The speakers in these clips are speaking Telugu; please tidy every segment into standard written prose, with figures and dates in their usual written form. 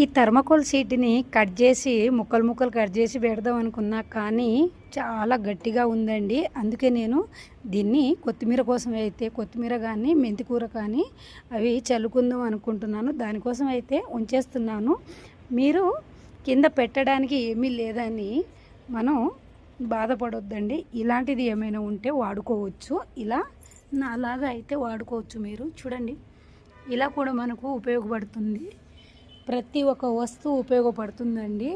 ఈ థర్మాకోల్ షీట్ని కట్ చేసి ముక్కలు ముక్కలు కట్ చేసి పెడదాం అనుకున్నా, కానీ చాలా గట్టిగా ఉందండి. అందుకే నేను దీన్ని కొత్తిమీర కోసం అయితే కొత్తిమీర కానీ మెంతికూర కానీ అవి చల్లుకుందాం అనుకుంటున్నాను. దానికోసం అయితే ఉంచేస్తున్నాను. మీరు కింద పెట్టడానికి ఏమీ లేదని మనం బాధపడొద్దండి. ఇలాంటిది ఏమైనా ఉంటే వాడుకోవచ్చు. ఇలా నాలాగా అయితే వాడుకోవచ్చు. మీరు చూడండి, ఇలా కూడా మనకు ఉపయోగపడుతుంది. ప్రతి ఒక్క వస్తువు ఉపయోగపడుతుందండి.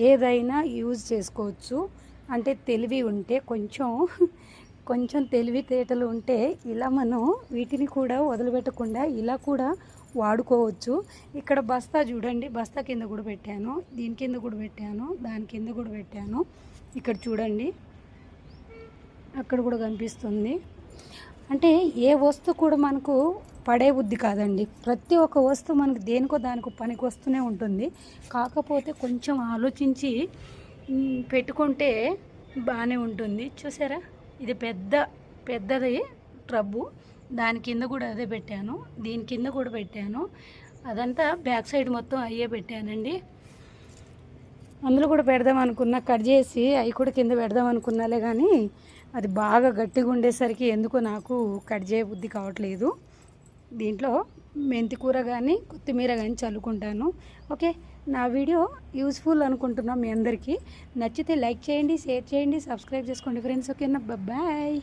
ఏదైనా యూజ్ చేసుకోవచ్చు. అంటే తెలివి ఉంటే, కొంచెం తెలివితేటలు ఉంటే ఇలా మనం వీటిని కూడా వదిలిపెట్టకుండా ఇలా కూడా వాడుకోవచ్చు. ఇక్కడ బస్తా చూడండి, బస్తా కింద కూడా పెట్టాను, దీని కింద కూడా పెట్టాను, దాని కింద కూడా పెట్టాను. ఇక్కడ చూడండి, అక్కడ కూడా కనిపిస్తుంది. అంటే ఏ వస్తువు కూడా మనకు పడే బుద్ధి కాదండి. ప్రతి ఒక్క వస్తువు మనకు దేనికో దానికో పనికి వస్తూనే ఉంటుంది. కాకపోతే కొంచెం ఆలోచించి పెట్టుకుంటే బాగానే ఉంటుంది. చూసారా, ఇది పెద్దది ట్రబ్బు. దాని కింద కూడా అదే పెట్టాను, దీని కింద కూడా పెట్టాను. అదంతా బ్యాక్ సైడ్ మొత్తం అయ్యే పెట్టానండి. అందులో కూడా పెడదాం అనుకున్నా, కట్ చేసి అవి కూడా కింద పెడదాం అనుకున్నాలే, కానీ అది బాగా గట్టిగా ఉండేసరికి ఎందుకో నాకు కట్ చేయబుద్ధి కావట్లేదు. దీంట్లో మెంతికూర కానీ కొత్తిమీర కానీ చల్లుకుంటాను. ఓకే, నా వీడియో యూస్ఫుల్ అనుకుంటున్నాం మీ అందరికీ. నచ్చితే లైక్ చేయండి, షేర్ చేయండి, సబ్స్క్రైబ్ చేసుకోండి ఫ్రెండ్స్. ఓకేనా, బాయ్.